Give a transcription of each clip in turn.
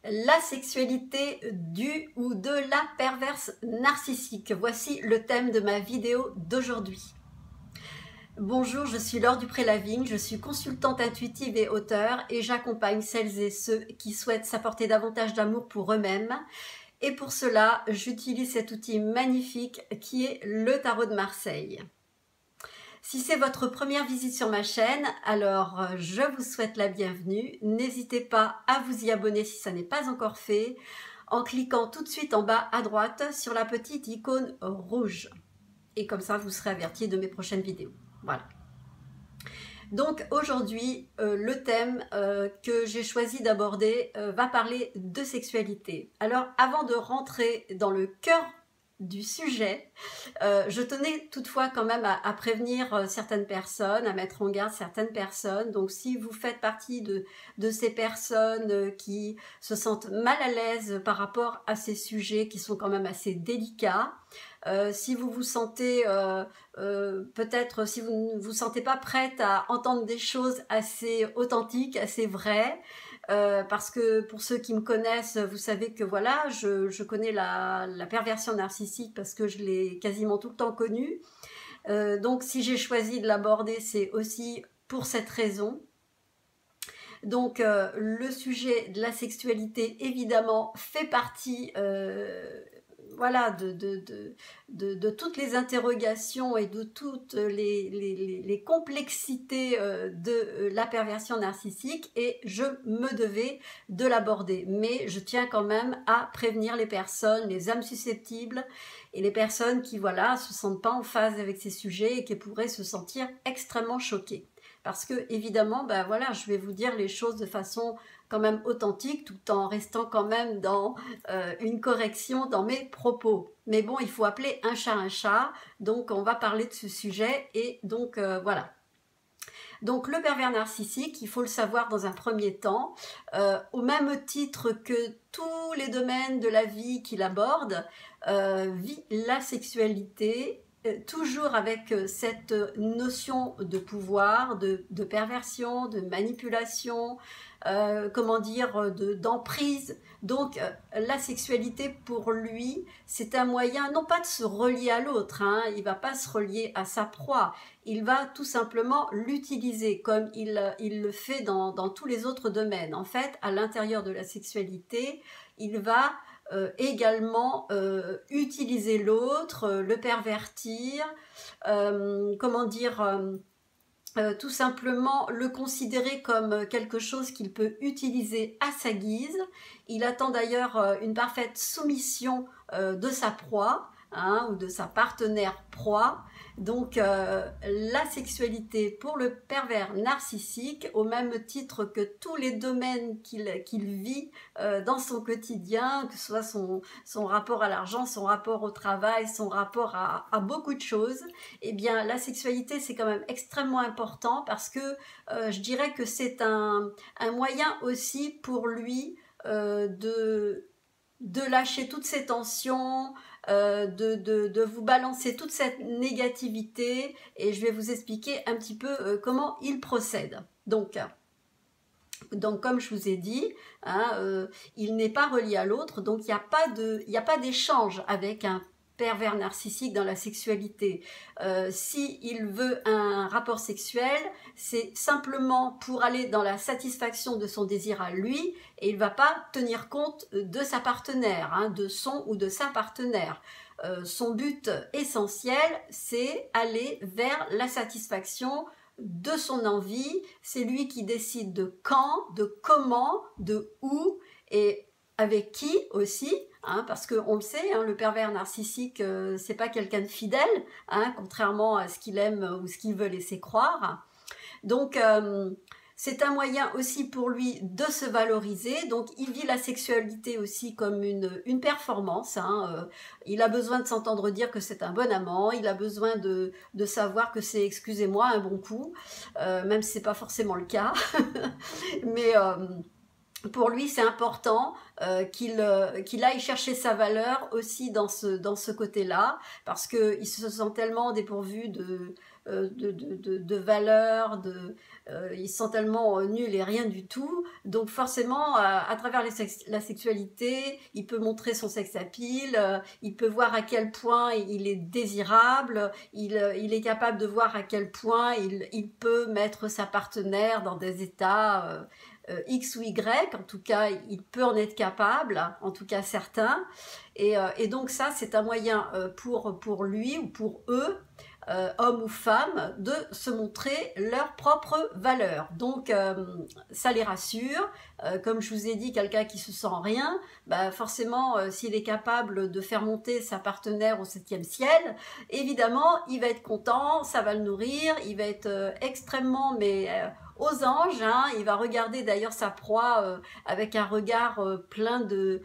La sexualité du ou de la perverse narcissique. Voici le thème de ma vidéo d'aujourd'hui. Bonjour, je suis Laure Dupré-Lavigne, je suis consultante intuitive et auteure et j'accompagne celles et ceux qui souhaitent s'apporter davantage d'amour pour eux-mêmes. Et pour cela, j'utilise cet outil magnifique qui est le tarot de Marseille. Si c'est votre première visite sur ma chaîne, alors je vous souhaite la bienvenue. N'hésitez pas à vous y abonner si ça n'est pas encore fait, en cliquant tout de suite en bas à droite sur la petite icône rouge. Et comme ça, vous serez averti de mes prochaines vidéos. Voilà. Donc aujourd'hui, le thème que j'ai choisi d'aborder va parler de sexualité. Alors avant de rentrer dans le cœur du sujet, je tenais toutefois quand même à prévenir certaines personnes, à mettre en garde certaines personnes. Donc si vous faites partie de ces personnes qui se sentent mal à l'aise par rapport à ces sujets qui sont quand même assez délicats, si vous vous sentez peut-être, si vous ne vous sentez pas prête à entendre des choses assez authentiques, assez vraies, parce que pour ceux qui me connaissent, vous savez que voilà, je connais la perversion narcissique parce que je l'ai quasiment tout le temps connue. Donc si j'ai choisi de l'aborder, c'est aussi pour cette raison. Donc le sujet de la sexualité, évidemment, fait partie voilà, de toutes les interrogations et de toutes les complexités de la perversion narcissique, et je me devais de l'aborder. Mais je tiens quand même à prévenir les personnes, les âmes susceptibles et les personnes qui, voilà, se sentent pas en phase avec ces sujets et qui pourraient se sentir extrêmement choquées. Parce que, évidemment, ben voilà, je vais vous dire les choses de façon quand même authentique, tout en restant quand même dans une correction dans mes propos. Mais bon, il faut appeler un chat, donc on va parler de ce sujet, et donc voilà. Donc le pervers narcissique, il faut le savoir dans un premier temps, au même titre que tous les domaines de la vie qu'il aborde, vit la sexualité, toujours avec cette notion de pouvoir, de perversion, de manipulation, comment dire, d'emprise. Donc la sexualité pour lui, c'est un moyen non pas de se relier à l'autre, hein, il ne va pas se relier à sa proie, il va tout simplement l'utiliser comme il le fait dans tous les autres domaines. En fait, à l'intérieur de la sexualité, il va également utiliser l'autre, le pervertir, comment dire, tout simplement le considérer comme quelque chose qu'il peut utiliser à sa guise. Il attend d'ailleurs une parfaite soumission de sa proie, hein, ou de sa partenaire proie. Donc la sexualité pour le pervers narcissique, au même titre que tous les domaines qu'il vit dans son quotidien, que ce soit son rapport à l'argent, son rapport au travail, son rapport à beaucoup de choses, eh bien la sexualité c'est quand même extrêmement important, parce que je dirais que c'est un moyen aussi pour lui de lâcher toutes ces tensions, de vous balancer toute cette négativité, et je vais vous expliquer un petit peu comment il procède. Donc comme je vous ai dit, hein, il n'est pas relié à l'autre, donc il n'y a pas d'échange avec un pervers narcissique dans la sexualité. S'il veut un rapport sexuel, c'est simplement pour aller dans la satisfaction de son désir à lui, et il ne va pas tenir compte de sa partenaire, hein, de son ou de sa partenaire. Son but essentiel, c'est aller vers la satisfaction de son envie. C'est lui qui décide de quand, de comment, de où et avec qui aussi, hein, parce qu'on le sait, hein, le pervers narcissique, c'est pas quelqu'un de fidèle, hein, contrairement à ce qu'il aime ou ce qu'il veut laisser croire. Donc c'est un moyen aussi pour lui de se valoriser. Donc il vit la sexualité aussi comme une performance, hein. Il a besoin de s'entendre dire que c'est un bon amant, il a besoin de savoir que c'est, excusez-moi, un bon coup, même si c'est pas forcément le cas. Mais pour lui, c'est important qu'il aille chercher sa valeur aussi dans ce côté-là, parce qu'il se sent tellement dépourvu de valeurs, ils sont tellement nuls et rien du tout. Donc forcément, à travers la sexualité, il peut montrer son sex appeal, il peut voir à quel point il est désirable, il est capable de voir à quel point il peut mettre sa partenaire dans des états X ou Y, en tout cas il peut en être capable, en tout cas certains, et donc ça c'est un moyen pour lui ou pour eux, hommes ou femmes, de se montrer leur propre valeur. Donc ça les rassure, comme je vous ai dit, quelqu'un qui se sent rien, bah forcément s'il est capable de faire monter sa partenaire au 7e ciel, évidemment il va être content, ça va le nourrir, il va être extrêmement aux anges, hein. Il va regarder d'ailleurs sa proie avec un regard plein de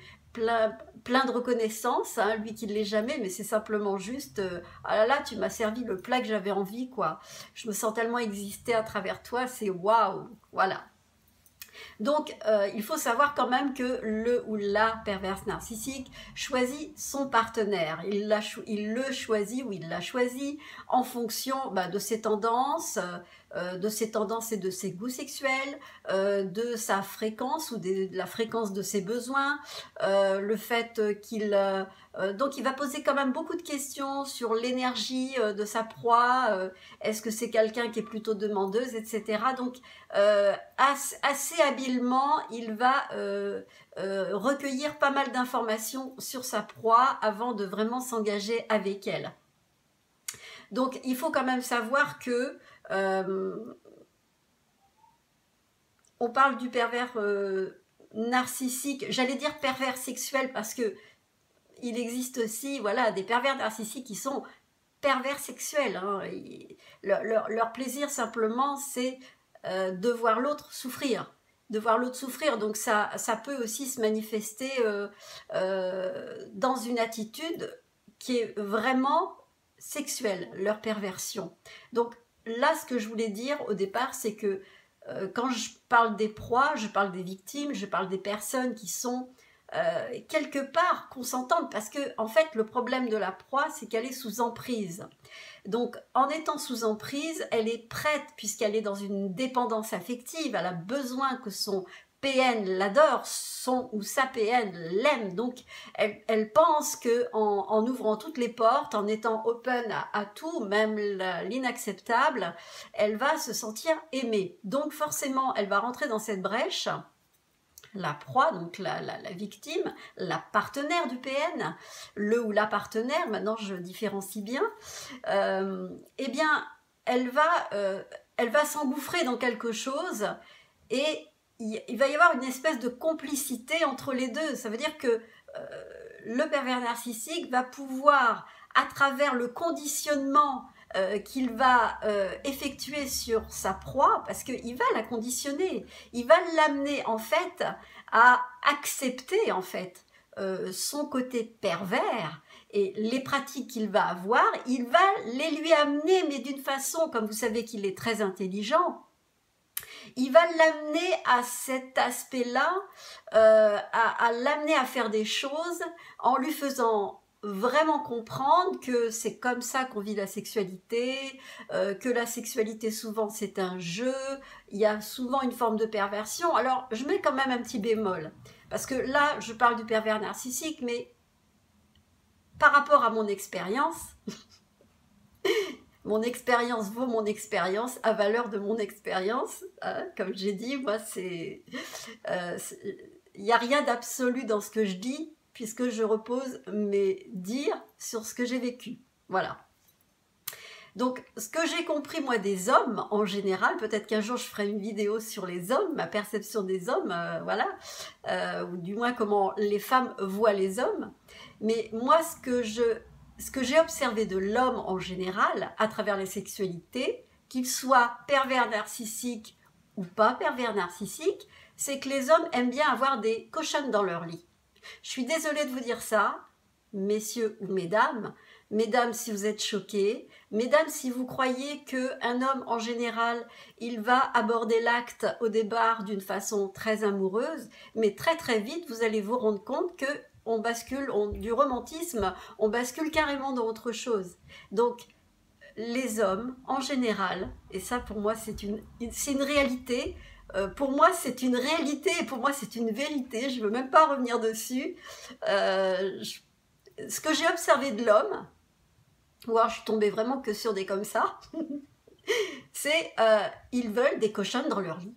reconnaissance, hein, lui qui ne l'est jamais, mais c'est simplement juste ah là là, tu m'as servi le plat que j'avais envie, quoi. Je me sens tellement exister à travers toi, c'est waouh, voilà. Donc, il faut savoir quand même que le ou la perverse narcissique choisit son partenaire. Il le choisit ou il l'a choisi en fonction de ses tendances, et de ses goûts sexuels, de sa fréquence ou de la fréquence de ses besoins, le fait donc il va poser quand même beaucoup de questions sur l'énergie de sa proie, est-ce que c'est quelqu'un qui est plutôt demandeuse, etc. Donc assez habilement, il va recueillir pas mal d'informations sur sa proie avant de vraiment s'engager avec elle. Donc il faut quand même savoir que on parle du pervers narcissique, j'allais dire pervers sexuel parce que il existe aussi voilà, des pervers narcissiques qui sont pervers sexuels, hein. Leur plaisir simplement c'est de voir l'autre souffrir, donc ça peut aussi se manifester dans une attitude qui est vraiment sexuelle, leur perversion. Donc là, ce que je voulais dire au départ, c'est que quand je parle des proies, je parle des victimes, je parle des personnes qui sont quelque part consentantes, parce que en fait le problème de la proie c'est qu'elle est sous emprise. Donc en étant sous emprise, elle est prête, puisqu'elle est dans une dépendance affective, elle a besoin que son PN l'adore, son ou sa PN l'aime, donc elle pense que en ouvrant toutes les portes, en étant open à tout, même l'inacceptable, elle va se sentir aimée. Donc forcément elle va rentrer dans cette brèche. La proie, donc la victime, la partenaire du PN, le ou la partenaire, maintenant je différencie bien, eh bien elle va s'engouffrer dans quelque chose et il va y avoir une espèce de complicité entre les deux. Ça veut dire que le pervers narcissique va pouvoir, à travers le conditionnement qu'il va effectuer sur sa proie, parce qu'il va la conditionner, il va l'amener en fait à accepter en fait son côté pervers et les pratiques qu'il va avoir, il va les lui amener, mais d'une façon, comme vous savez qu'il est très intelligent, il va l'amener à cet aspect-là, à l'amener à faire des choses en lui faisant vraiment comprendre que c'est comme ça qu'on vit la sexualité, que la sexualité souvent c'est un jeu, il y a souvent une forme de perversion. Alors je mets quand même un petit bémol, parce que là je parle du pervers narcissique, mais par rapport à mon expérience, mon expérience vaut mon expérience, à valeur de mon expérience, hein, comme j'ai dit, moi il n'y a rien d'absolu dans ce que je dis, puisque je repose mes dires sur ce que j'ai vécu. Voilà. Donc, ce que j'ai compris, moi, des hommes, en général, peut-être qu'un jour je ferai une vidéo sur les hommes, ma perception des hommes, voilà, ou du moins comment les femmes voient les hommes. Mais moi, ce que j'ai observé de l'homme en général, à travers les sexualités, qu'il soit pervers narcissique ou pas pervers narcissique, c'est que les hommes aiment bien avoir des cochonnes dans leur lit. Je suis désolée de vous dire ça, messieurs ou mesdames. Mesdames, si vous êtes choqués. Mesdames, si vous croyez qu'un homme, en général, il va aborder l'acte au départ d'une façon très amoureuse, mais très très vite, vous allez vous rendre compte que on bascule du romantisme, on bascule carrément dans autre chose. Donc, les hommes, en général, et ça pour moi c'est une réalité, pour moi c'est une réalité, et pour moi c'est une vérité, je ne veux même pas revenir dessus. Ce que j'ai observé de l'homme, ou alors je suis tombée vraiment que sur des comme ça, c'est ils veulent des cochonnes dans leur vie.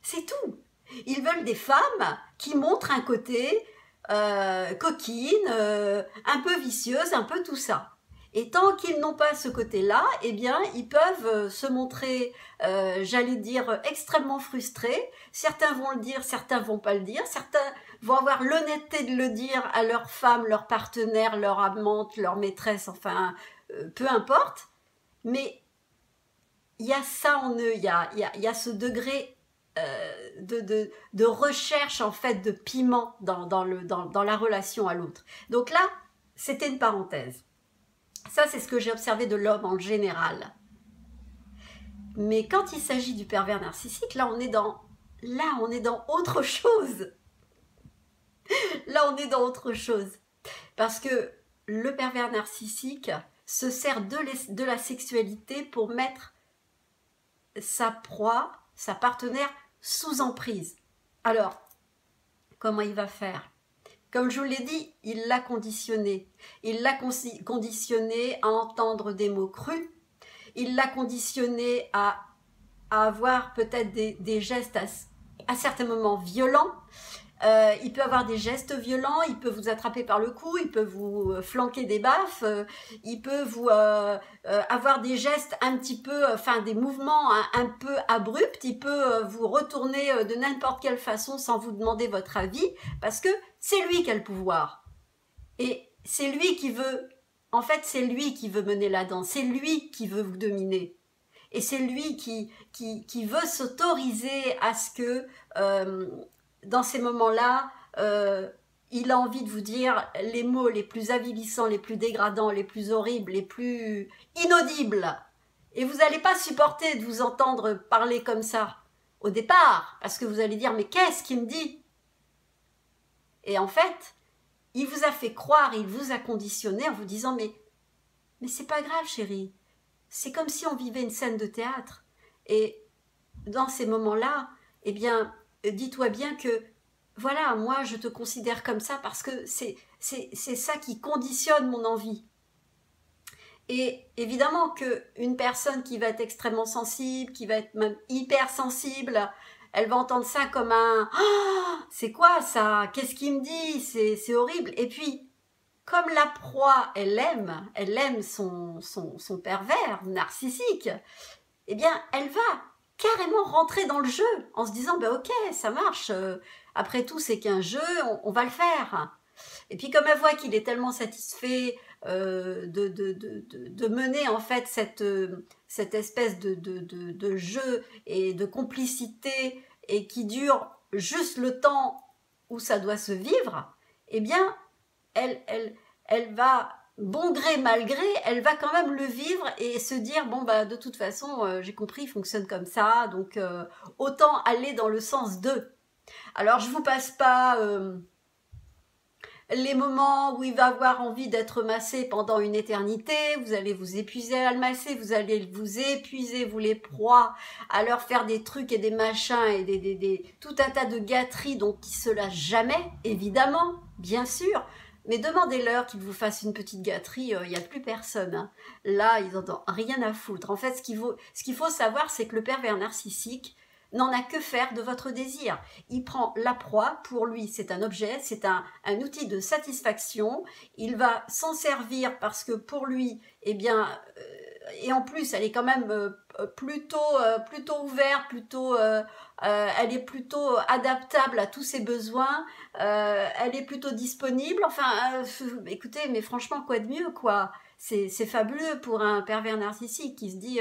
C'est tout. Ils veulent des femmes qui montrent un côté coquine, un peu vicieuse, un peu tout ça. Et tant qu'ils n'ont pas ce côté-là, eh bien, ils peuvent se montrer, j'allais dire, extrêmement frustrés. Certains vont le dire, certains vont pas le dire. Certains vont avoir l'honnêteté de le dire à leur femme, leur partenaire, leur amante, leur maîtresse, enfin, peu importe. Mais il y a ça en eux, il y a ce degré de recherche, en fait, de piment dans la relation à l'autre. Donc là, c'était une parenthèse. Ça, c'est ce que j'ai observé de l'homme en général. Mais quand il s'agit du pervers narcissique, là, on est dans autre chose. Là, on est dans autre chose. Parce que le pervers narcissique se sert de la sexualité pour mettre sa proie, sa partenaire, sous emprise. Alors, comment il va faire ? Comme je vous l'ai dit, il l'a conditionné. Il l'a conditionné à entendre des mots crus. Il l'a conditionné à avoir peut-être des gestes à certains moments violents. Il peut avoir des gestes violents, il peut vous attraper par le cou, il peut vous flanquer des baffes, il peut vous avoir des gestes un petit peu, enfin des mouvements un peu abrupts, il peut vous retourner de n'importe quelle façon sans vous demander votre avis, parce que c'est lui qui a le pouvoir. Et c'est lui qui veut, en fait c'est lui qui veut mener la danse, c'est lui qui veut vous dominer. Et c'est lui qui veut s'autoriser à ce que... dans ces moments-là, il a envie de vous dire les mots les plus avilissants, les plus dégradants, les plus horribles, les plus inaudibles. Et vous n'allez pas supporter de vous entendre parler comme ça au départ, parce que vous allez dire « mais qu'est-ce qu'il me dit ?» Et en fait, il vous a fait croire, il vous a conditionné en vous disant « mais c'est pas grave chérie, c'est comme si on vivait une scène de théâtre. » Et dans ces moments-là, eh bien, dis-toi bien que, voilà, moi je te considère comme ça parce que c'est ça qui conditionne mon envie. Et évidemment qu'une personne qui va être extrêmement sensible, qui va être même hypersensible, elle va entendre ça comme un « Ah, c'est quoi ça? Qu'est-ce qu'il me dit? C'est horrible !» Et puis, comme la proie, elle aime son pervers narcissique, eh bien, elle va carrément rentrer dans le jeu en se disant bah, « ok, ça marche, après tout c'est qu'un jeu, on va le faire ». Et puis comme elle voit qu'il est tellement satisfait de mener en fait cette espèce de jeu et de complicité et qui dure juste le temps où ça doit se vivre, eh bien elle va, bon gré mal gré, elle va quand même le vivre et se dire bon bah de toute façon j'ai compris, il fonctionne comme ça, donc autant aller dans le sens de. Alors je vous passe pas les moments où il va avoir envie d'être massé pendant une éternité, vous allez vous épuiser à le masser, vous allez vous épuiser, vous les proies, à leur faire des trucs et des machins et tout un tas de gâteries dont ils se lâchent jamais, évidemment, bien sûr. Mais demandez-leur qu'ils vous fassent une petite gâterie, il n'y a plus personne. Hein. Là, ils n'en ont rien à foutre. En fait, ce qu'il faut savoir, c'est que le pervers narcissique n'en a que faire de votre désir. Il prend la proie, pour lui, c'est un objet, c'est un outil de satisfaction. Il va s'en servir parce que pour lui, eh bien, et en plus, elle est quand même plutôt ouverte, elle est plutôt adaptable à tous ses besoins, elle est plutôt disponible. Enfin, écoutez, mais franchement, quoi de mieux, quoi. C'est fabuleux pour un pervers narcissique qui se dit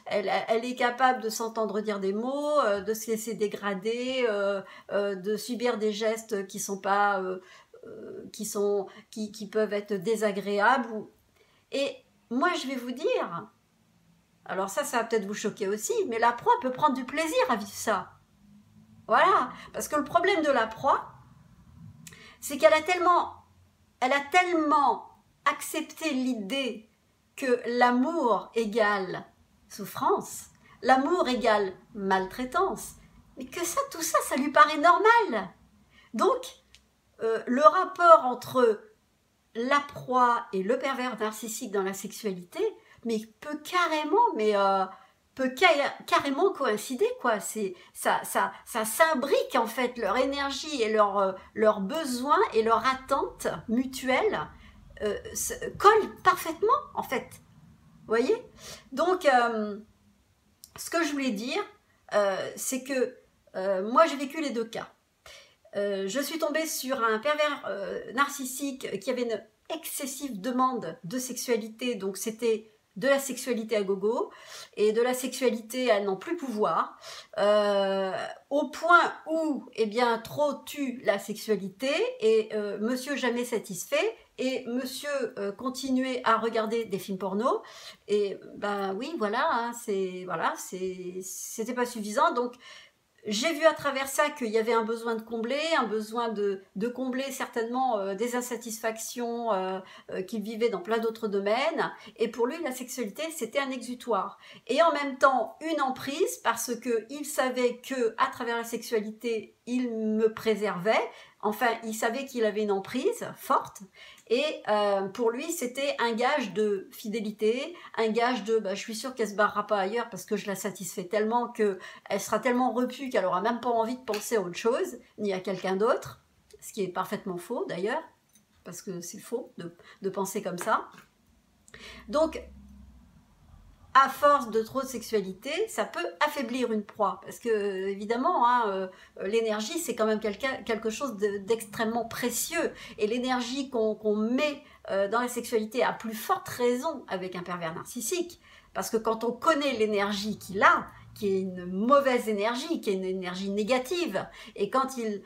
elle est capable de s'entendre dire des mots, de se laisser dégrader, de subir des gestes qui sont pas qui peuvent être désagréables. Et moi je vais vous dire, alors ça va peut-être vous choquer aussi, mais la proie peut prendre du plaisir à vivre ça. Voilà, parce que le problème de la proie, c'est qu'elle a tellement accepté l'idée que l'amour égale souffrance, l'amour égale maltraitance, mais que ça, tout ça, ça lui paraît normal. Donc, le rapport entre la proie et le pervers narcissique dans la sexualité, mais peut carrément coïncider, quoi. Ça s'imbrique en fait, leur énergie et leurs besoins et leurs attentes mutuelles collent parfaitement en fait. Vous voyez? Donc, ce que je voulais dire, c'est que moi j'ai vécu les deux cas. Je suis tombée sur un pervers narcissique qui avait une excessive demande de sexualité, donc c'était de la sexualité à gogo et de la sexualité à n'en plus pouvoir, au point où eh bien, trop tue la sexualité et monsieur jamais satisfait et monsieur continuait à regarder des films porno et ben oui voilà, hein, c'était pas suffisant, donc j'ai vu à travers ça qu'il y avait un besoin de combler, un besoin de combler certainement des insatisfactions qu'il vivait dans plein d'autres domaines. Et pour lui, la sexualité, c'était un exutoire. Et en même temps, une emprise parce qu'il savait qu'à travers la sexualité, il me préservait. Enfin, il savait qu'il avait une emprise forte. Et pour lui, c'était un gage de fidélité, un gage de je suis sûre qu'elle ne se barrera pas ailleurs parce que je la satisfais tellement qu'elle sera tellement repue qu'elle n'aura même pas envie de penser à autre chose, ni à quelqu'un d'autre, ce qui est parfaitement faux d'ailleurs, parce que c'est faux de penser comme ça. Donc, à force de trop de sexualité, ça peut affaiblir une proie. Parce que, évidemment, hein, l'énergie, c'est quand même quelque chose d'extrêmement précieux. Et l'énergie qu'on met dans la sexualité a plus forte raison avec un pervers narcissique. Parce que quand on connaît l'énergie qu'il a, qui est une mauvaise énergie, qui est une énergie négative, et quand il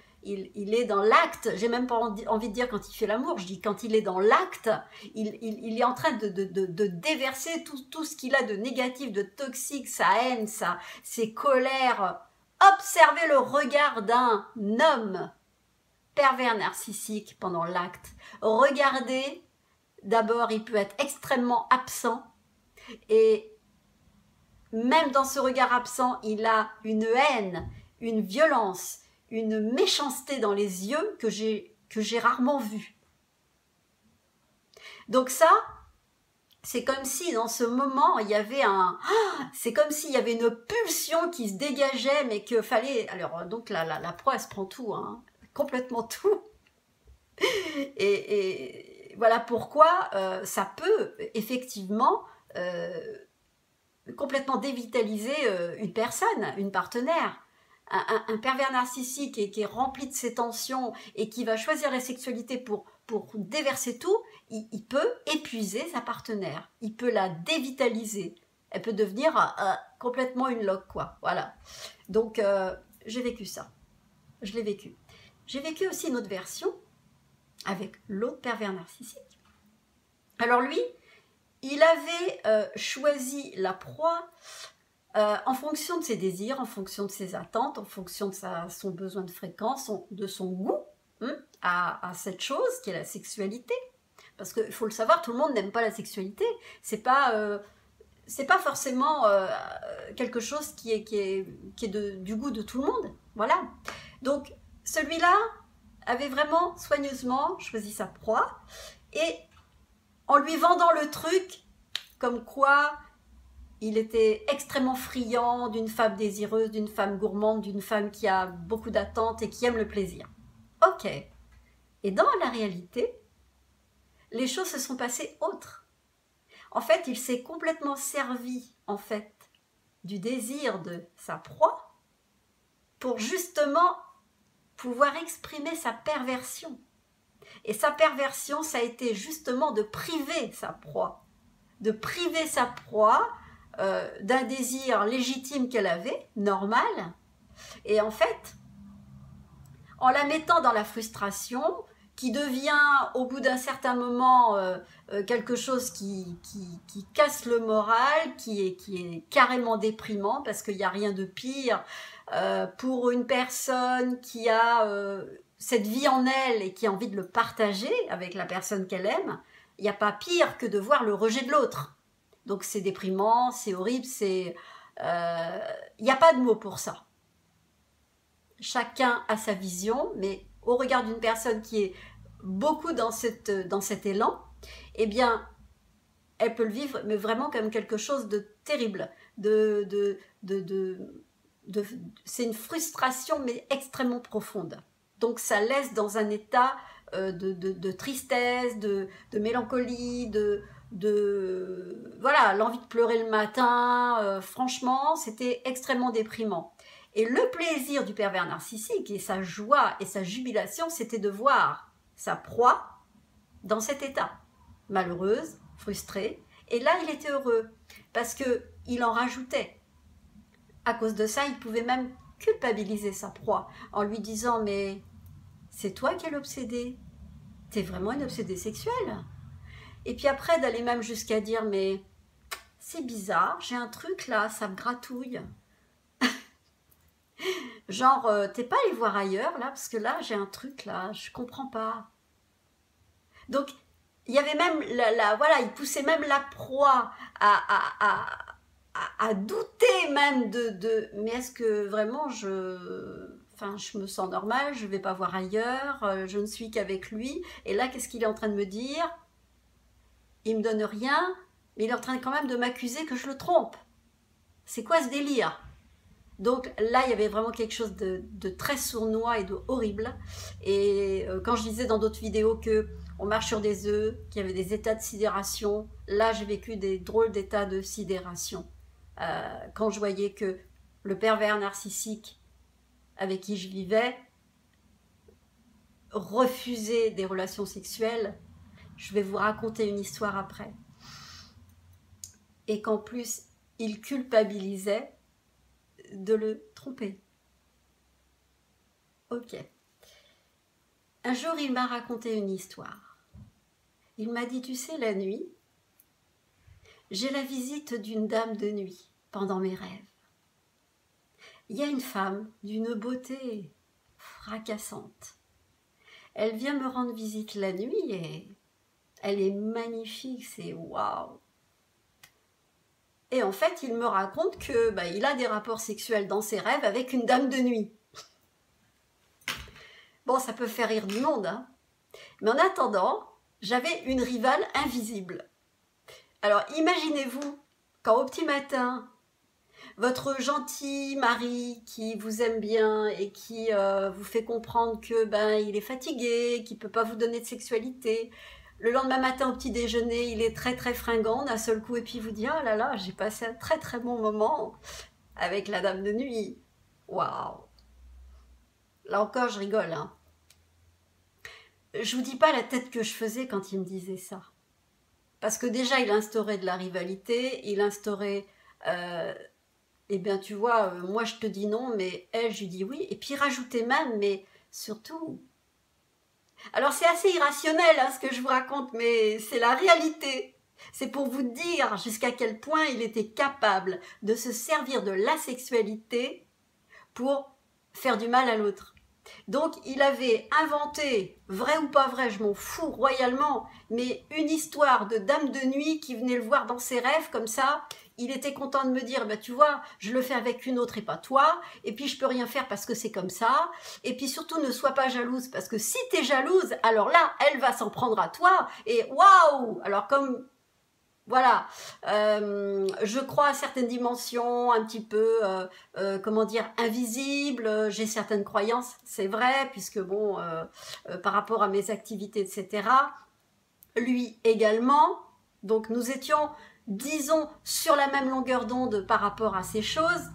est dans l'acte, j'ai même pas envie de dire quand il fait l'amour, je dis quand il est dans l'acte, il est en train de déverser tout ce qu'il a de négatif, de toxique, sa haine, ses colères. Observez le regard d'un homme pervers narcissique pendant l'acte. Regardez, d'abord il peut être extrêmement absent, et même dans ce regard absent, il a une haine, une violence, une méchanceté dans les yeux que j'ai rarement vue. Donc ça, c'est comme si dans ce moment, il y avait c'est comme s'il y avait une pulsion qui se dégageait, mais qu'il fallait... Alors, donc la proie, elle se prend tout, hein, complètement tout. Et voilà pourquoi ça peut effectivement complètement dévitaliser une personne, une partenaire. Un pervers narcissique qui est rempli de ses tensions et qui va choisir la sexualité pour déverser tout, il peut épuiser sa partenaire, il peut la dévitaliser, elle peut devenir complètement une loque, quoi. Voilà. Donc j'ai vécu ça, je l'ai vécu. J'ai vécu aussi une autre version avec l'autre pervers narcissique. Alors lui, il avait choisi la proie en fonction de ses désirs, en fonction de ses attentes, en fonction de son besoin de fréquence, de son goût à cette chose qui est la sexualité. Parce qu'il faut le savoir, tout le monde n'aime pas la sexualité. C'est pas forcément quelque chose qui est du goût de tout le monde. Voilà. Donc celui-là avait vraiment soigneusement choisi sa proie et en lui vendant le truc comme quoi il était extrêmement friand d'une femme désireuse, d'une femme gourmande, d'une femme qui a beaucoup d'attentes et qui aime le plaisir. Ok. Et dans la réalité, les choses se sont passées autres. En fait, il s'est complètement servi, en fait, du désir de sa proie pour justement pouvoir exprimer sa perversion. Et sa perversion, ça a été justement de priver sa proie. De priver sa proie d'un désir légitime qu'elle avait, normal. Et en fait, en la mettant dans la frustration, qui devient au bout d'un certain moment quelque chose qui casse le moral, qui est carrément déprimant, parce qu'il n'y a rien de pire pour une personne qui a cette vie en elle et qui a envie de le partager avec la personne qu'elle aime. Il n'y a pas pire que de voir le rejet de l'autre. Donc c'est déprimant, c'est horrible, c'est... Il n'y a pas de mots pour ça. Chacun a sa vision, mais au regard d'une personne qui est beaucoup dans cet élan, eh bien, elle peut le vivre, mais vraiment comme quelque chose de terrible. C'est une frustration, mais extrêmement profonde. Donc ça laisse dans un état de tristesse, de mélancolie, voilà, l'envie de pleurer le matin. Franchement, c'était extrêmement déprimant. Et le plaisir du pervers narcissique et sa joie et sa jubilation, c'était de voir sa proie dans cet état, malheureuse, frustrée. Et là, il était heureux parce qu'il en rajoutait. À cause de ça, il pouvait même culpabiliser sa proie en lui disant « Mais c'est toi qui es l'obsédé, t'es vraiment une obsédée sexuelle ?» Et puis après, d'aller même jusqu'à dire « Mais c'est bizarre, j'ai un truc là, ça me gratouille. » Genre, t'es pas allé voir ailleurs là, parce que là, j'ai un truc là, je comprends pas. Donc, il y avait même, voilà, il poussait même la proie à douter même mais est-ce que vraiment je me sens normale, je vais pas voir ailleurs, je ne suis qu'avec lui. Et là, qu'est-ce qu'il est en train de me dire? Il me donne rien, mais il est en train quand même de m'accuser que je le trompe. C'est quoi ce délire? Donc là, il y avait vraiment quelque chose de très sournois et de horrible. Et quand je disais dans d'autres vidéos qu'on marche sur des œufs, qu'il y avait des états de sidération, là, j'ai vécu des drôles d'états de sidération. Quand je voyais que le pervers narcissique avec qui je vivais refusait des relations sexuelles, je vais vous raconter une histoire après. Et qu'en plus, il culpabilisait de le tromper. Ok. Un jour, il m'a raconté une histoire. Il m'a dit, tu sais, la nuit, j'ai la visite d'une dame de nuit pendant mes rêves. Il y a une femme d'une beauté fracassante. Elle vient me rendre visite la nuit et elle est magnifique, c'est waouh. Et en fait, il me raconte que il a des rapports sexuels dans ses rêves avec une dame de nuit. Bon, ça peut faire rire du monde, hein. Mais en attendant, j'avais une rivale invisible. Alors, imaginez-vous, quand au petit matin, votre gentil mari qui vous aime bien et qui vous fait comprendre que il est fatigué, qu'il ne peut pas vous donner de sexualité. Le lendemain matin au petit déjeuner, il est très très fringant d'un seul coup et puis il vous dit « Oh là là, j'ai passé un très très bon moment avec la dame de nuit. » Waouh! Là encore, je rigole, hein. Je vous dis pas la tête que je faisais quand il me disait ça. Parce que déjà, il instaurait de la rivalité, il instaurait... eh bien, tu vois, moi je te dis non, mais elle, je lui dis oui. Et puis rajouter même, mais surtout... Alors c'est assez irrationnel hein, ce que je vous raconte, mais c'est la réalité. C'est pour vous dire jusqu'à quel point il était capable de se servir de la sexualité pour faire du mal à l'autre. Donc il avait inventé, vrai ou pas vrai, je m'en fous royalement, mais une histoire de dame de nuit qui venait le voir dans ses rêves comme ça. Il était content de me dire, tu vois, je le fais avec une autre et pas toi, et puis je peux rien faire parce que c'est comme ça, et puis surtout ne sois pas jalouse, parce que si t'es jalouse, alors là, elle va s'en prendre à toi, et waouh! Alors comme... Voilà, je crois à certaines dimensions un petit peu, comment dire, invisibles, j'ai certaines croyances, c'est vrai, puisque bon, par rapport à mes activités, etc., lui également, donc nous étions, disons, sur la même longueur d'onde par rapport à ces choses,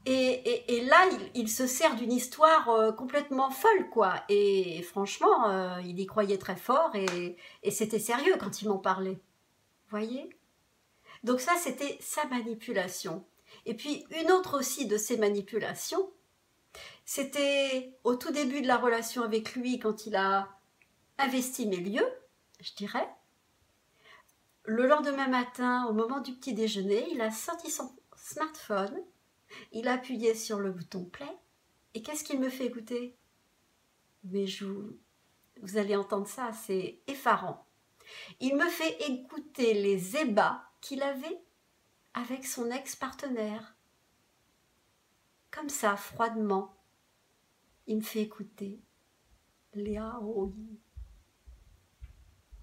et là, il se sert d'une histoire complètement folle, quoi. Et franchement, il y croyait très fort et c'était sérieux quand il m'en parlait. Vous voyez? Donc ça, c'était sa manipulation. Et puis, une autre aussi de ses manipulations, c'était au tout début de la relation avec lui, quand il a investi mes lieux, je dirais. Le lendemain matin, au moment du petit déjeuner, il a sorti son smartphone, il a appuyé sur le bouton play, et qu'est-ce qu'il me fait écouter? Mais vous allez entendre ça, c'est effarant. Il me fait écouter les ébats qu'il avait avec son ex-partenaire. Comme ça, froidement, il me fait écouter les AOI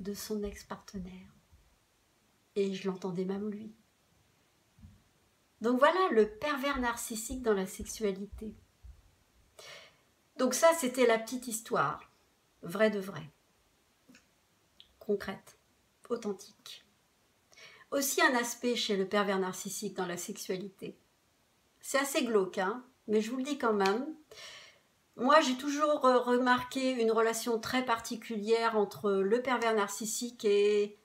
de son ex-partenaire. Et je l'entendais même lui. Donc voilà le pervers narcissique dans la sexualité. Donc ça, c'était la petite histoire, vraie de vraie, concrète, authentique. Aussi un aspect chez le pervers narcissique dans la sexualité. C'est assez glauque, hein, mais je vous le dis quand même. Moi, j'ai toujours remarqué une relation très particulière entre le pervers narcissique et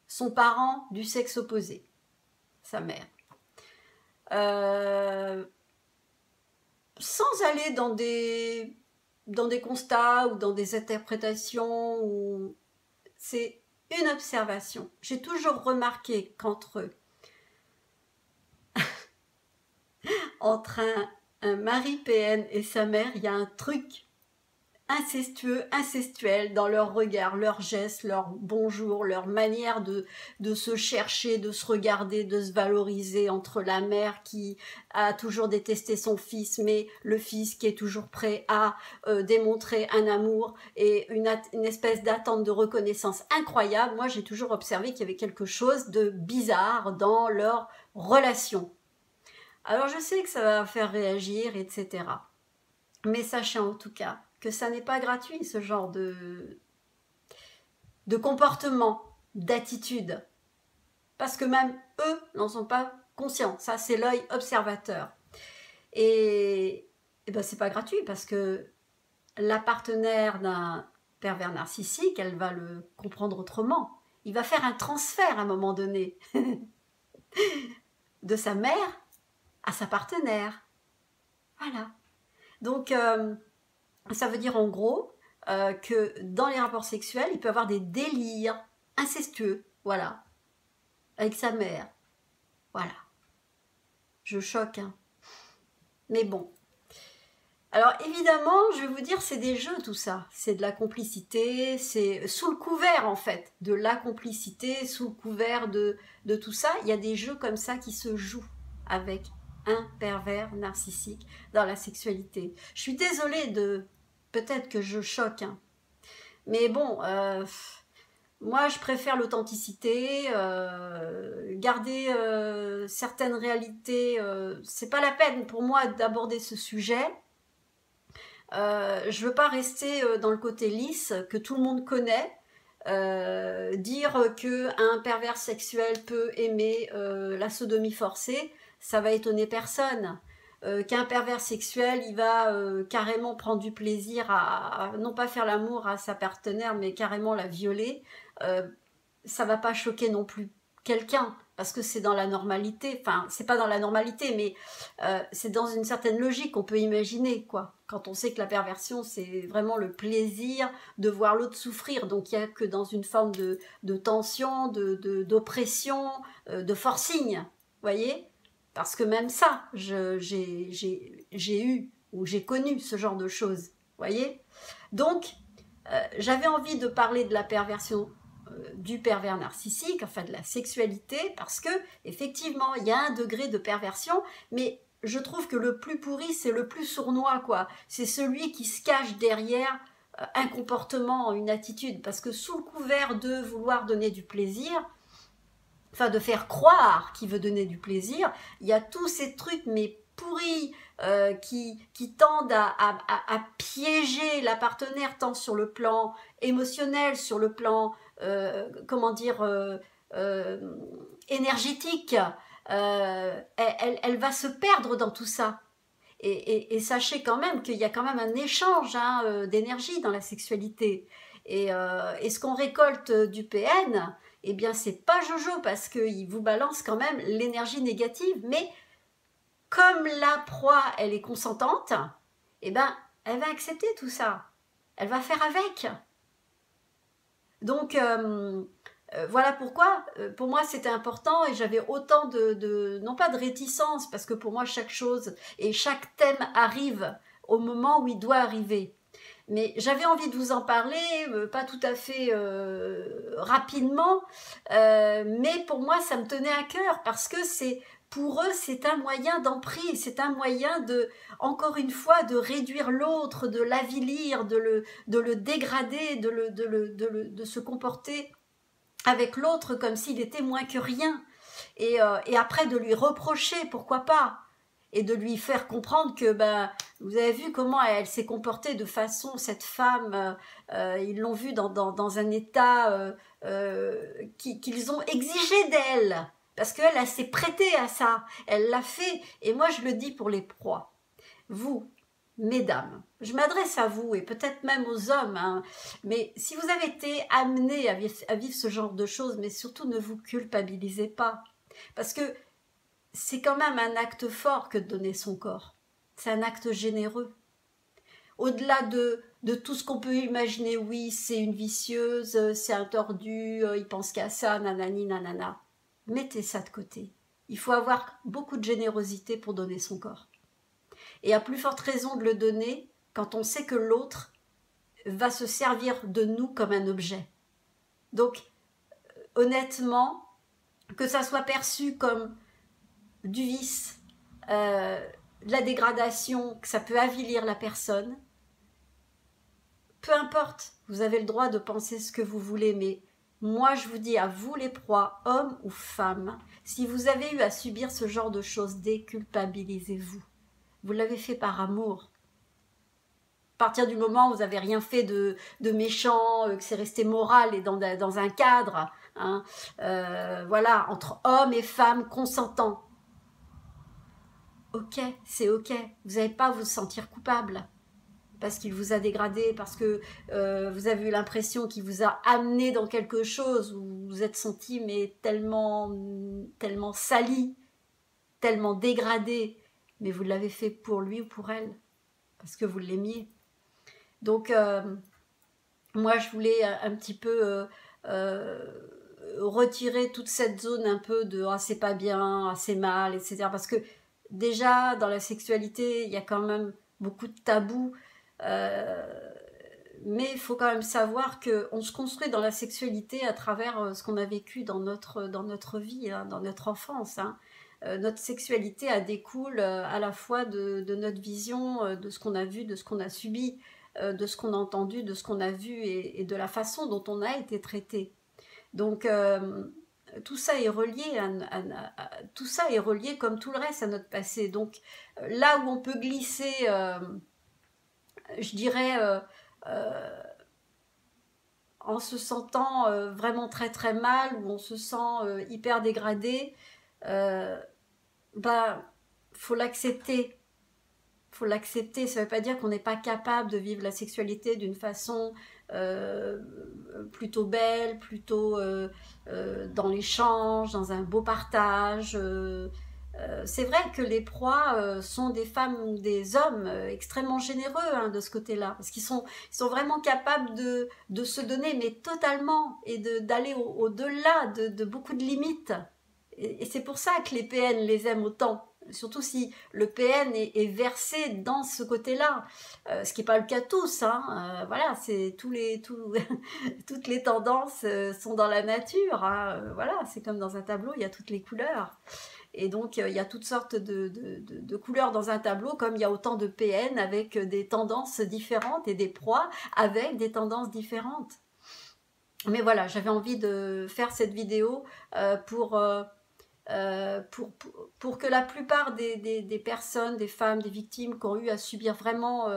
son parent du sexe opposé, sa mère. Sans aller dans des constats ou dans des interprétations, c'est une observation. J'ai toujours remarqué qu'entre un mari PN et sa mère, il y a un truc incestueux, incestuel dans leur regard, leurs gestes, leur bonjour, leur manière de se chercher, de se regarder, de se valoriser, entre la mère qui a toujours détesté son fils, mais le fils qui est toujours prêt à démontrer un amour et une espèce d'attente de reconnaissance incroyable. Moi, j'ai toujours observé qu'il y avait quelque chose de bizarre dans leur relation. Alors, je sais que ça va faire réagir, etc. Mais sachez en tout cas que ça n'est pas gratuit, ce genre de comportement, d'attitude. Parce que même eux n'en sont pas conscients. Ça, c'est l'œil observateur. Et ben, c'est pas gratuit parce que la partenaire d'un pervers narcissique, elle va le comprendre autrement. Il va faire un transfert à un moment donné de sa mère à sa partenaire. Voilà. Donc, ça veut dire en gros que dans les rapports sexuels, il peut avoir des délires incestueux, voilà, avec sa mère. Voilà. Je choque, hein. Mais bon. Alors évidemment, je vais vous dire, c'est des jeux tout ça. C'est de la complicité, c'est sous le couvert en fait, de la complicité, sous le couvert de tout ça. Il y a des jeux comme ça qui se jouent avec un pervers narcissique dans la sexualité. Je suis désolée de... Peut-être que je choque, hein. Mais bon, moi je préfère l'authenticité, garder certaines réalités. C'est pas la peine pour moi d'aborder ce sujet. Je veux pas rester dans le côté lisse que tout le monde connaît. Dire qu'un pervers sexuel peut aimer la sodomie forcée, ça va étonner personne. Qu'un pervers sexuel, il va carrément prendre du plaisir à non pas faire l'amour à sa partenaire, mais carrément la violer, ça va pas choquer non plus quelqu'un, parce que c'est dans la normalité, enfin, c'est pas dans la normalité, mais c'est dans une certaine logique qu'on peut imaginer, quoi. Quand on sait que la perversion, c'est vraiment le plaisir de voir l'autre souffrir, donc il n'y a que dans une forme de tension, d'oppression, de forcing, vous voyez ? Parce que même ça, j'ai eu ou j'ai connu ce genre de choses, voyez. Donc, j'avais envie de parler de la perversion du pervers narcissique, enfin de la sexualité, parce que effectivement, il y a un degré de perversion, mais je trouve que le plus pourri, c'est le plus sournois, quoi. C'est celui qui se cache derrière un comportement, une attitude, parce que sous le couvert de vouloir donner du plaisir, enfin de faire croire qu'il veut donner du plaisir, il y a tous ces trucs mais pourris qui tendent à piéger la partenaire tant sur le plan émotionnel, sur le plan énergétique. Elle va se perdre dans tout ça. Et sachez quand même qu'il y a quand même un échange d'énergie dans la sexualité. Et ce qu'on récolte du PN, eh bien c'est pas Jojo parce qu'il vous balance quand même l'énergie négative, mais comme la proie elle est consentante, eh ben elle va accepter tout ça, elle va faire avec. Donc voilà pourquoi pour moi c'était important et j'avais autant non pas de réticence, parce que pour moi chaque chose et chaque thème arrive au moment où il doit arriver. Mais j'avais envie de vous en parler, pas tout à fait rapidement, mais pour moi ça me tenait à cœur parce que pour eux c'est un moyen d'emprise, c'est un moyen de, encore une fois, de réduire l'autre, de l'avilir, de le dégrader, de se comporter avec l'autre comme s'il était moins que rien. Et après de lui reprocher, pourquoi pas, et de lui faire comprendre que ben, vous avez vu comment elle s'est comportée de façon, cette femme, ils l'ont vue dans un état qu'ils ont exigé d'elle, parce qu'elle elle, s'est prêtée à ça, elle l'a fait. Et moi je le dis pour les proies, vous, mesdames, je m'adresse à vous et peut-être même aux hommes, hein, mais si vous avez été amenés à vivre ce genre de choses, mais surtout ne vous culpabilisez pas, parce que c'est quand même un acte fort que de donner son corps. C'est un acte généreux. Au-delà de tout ce qu'on peut imaginer, oui, c'est une vicieuse, c'est un tordu, il pense qu'à ça, nanani, nanana. Mettez ça de côté. Il faut avoir beaucoup de générosité pour donner son corps. Et à plus forte raison de le donner quand on sait que l'autre va se servir de nous comme un objet. Donc, honnêtement, que ça soit perçu comme du vice, de la dégradation, que ça peut avilir la personne, peu importe, vous avez le droit de penser ce que vous voulez, mais moi je vous dis à vous les proies, hommes ou femmes, si vous avez eu à subir ce genre de choses, déculpabilisez-vous. Vous l'avez fait par amour. À partir du moment où vous n'avez rien fait de méchant, que c'est resté moral et dans un cadre, hein, voilà, entre hommes et femmes consentants. Ok, c'est ok. Vous n'avez pas à vous sentir coupable parce qu'il vous a dégradé, parce que vous avez eu l'impression qu'il vous a amené dans quelque chose où vous vous êtes senti mais tellement sali, tellement dégradé, mais vous l'avez fait pour lui ou pour elle, parce que vous l'aimiez. Donc, moi, je voulais un petit peu retirer toute cette zone un peu de « ah, c'est pas bien, ah, c'est mal », etc. Parce que déjà, dans la sexualité, il y a quand même beaucoup de tabous, mais il faut quand même savoir qu'on se construit dans la sexualité à travers ce qu'on a vécu dans notre vie, hein, dans notre enfance. Hein. Notre sexualité elle découle à la fois de notre vision, de ce qu'on a vu, de ce qu'on a subi, de ce qu'on a entendu, de ce qu'on a vu et de la façon dont on a été traité. Donc, tout ça est relié tout ça est relié comme tout le reste à notre passé. Donc là où on peut glisser, je dirais, en se sentant vraiment très très mal, où on se sent hyper dégradé, bah, faut l'accepter. Faut l'accepter, ça ne veut pas dire qu'on n'est pas capable de vivre la sexualité d'une façon plutôt belle, plutôt dans l'échange, dans un beau partage. C'est vrai que les proies sont des femmes ou des hommes extrêmement généreux hein, de ce côté-là, parce qu'ils sont vraiment capables de se donner, mais totalement, et d'aller au-delà de beaucoup de limites. Et c'est pour ça que les PN les aiment autant. Surtout si le PN est versé dans ce côté-là, ce qui n'est pas le cas de tous. Hein. Voilà, c'est toutes les tendances sont dans la nature. Hein. Voilà, c'est comme dans un tableau, il y a toutes les couleurs. Et donc, il y a toutes sortes de couleurs dans un tableau, comme il y a autant de PN avec des tendances différentes et des proies avec des tendances différentes. Mais voilà, j'avais envie de faire cette vidéo pour que la plupart des personnes, des femmes, des victimes qui ont eu à subir vraiment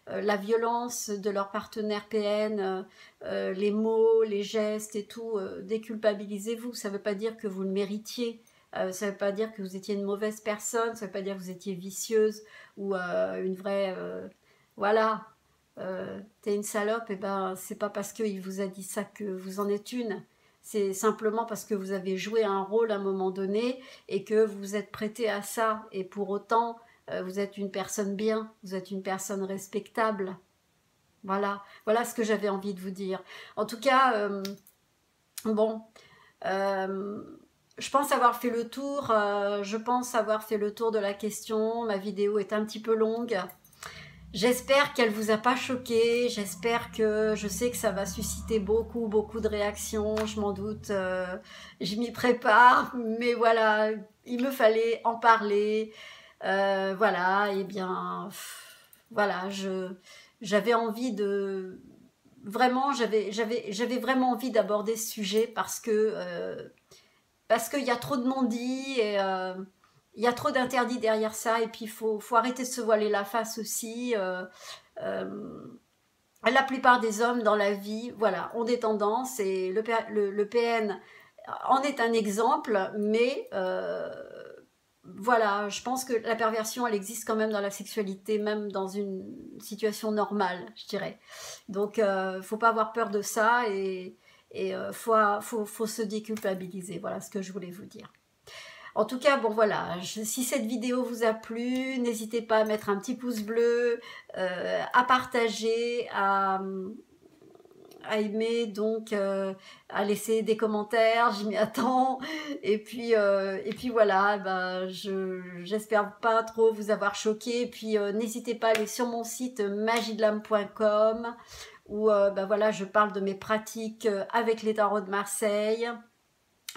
la violence de leur partenaire PN, les mots, les gestes et tout, déculpabilisez-vous. Ça ne veut pas dire que vous le méritiez, ça ne veut pas dire que vous étiez une mauvaise personne, ça ne veut pas dire que vous étiez vicieuse ou une vraie... voilà, t'es une salope, et ben c'est pas parce qu'il vous a dit ça que vous en êtes une. C'est simplement parce que vous avez joué un rôle à un moment donné et que vous vous êtes prêté à ça. Et pour autant, vous êtes une personne bien, vous êtes une personne respectable. Voilà, voilà ce que j'avais envie de vous dire. En tout cas, bon, je pense avoir fait le tour. Je pense avoir fait le tour de la question. Ma vidéo est un petit peu longue. J'espère qu'elle vous a pas choqué, j'espère que, je sais que ça va susciter beaucoup de réactions, je m'en doute, je m'y prépare, mais voilà, il me fallait en parler, voilà, et bien, voilà, j'avais envie de, vraiment, j'avais vraiment envie d'aborder ce sujet parce qu'il y a trop de non-dits et il y a trop d'interdits derrière ça et puis faut arrêter de se voiler la face aussi. Euh, la plupart des hommes dans la vie, voilà, ont des tendances et le PN en est un exemple, mais voilà, je pense que la perversion, elle existe quand même dans la sexualité, même dans une situation normale, je dirais. Donc, faut pas avoir peur de ça et faut se déculpabiliser. Voilà ce que je voulais vous dire. En tout cas, bon voilà, si cette vidéo vous a plu, n'hésitez pas à mettre un petit pouce bleu, à partager, à aimer, donc à laisser des commentaires, j'y m'y attends. Et puis voilà, ben, j'espère pas trop vous avoir choqué. Et puis n'hésitez pas à aller sur mon site magiedlame.com où ben voilà, je parle de mes pratiques avec les tarots de Marseille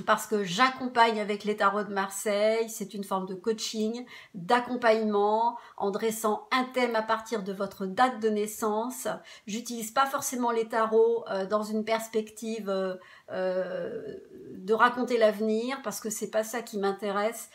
parce que j'accompagne avec les tarots de Marseille, c'est une forme de coaching, d'accompagnement, en dressant un thème à partir de votre date de naissance. J'utilise pas forcément les tarots dans une perspective de raconter l'avenir, parce que c'est pas ça qui m'intéresse.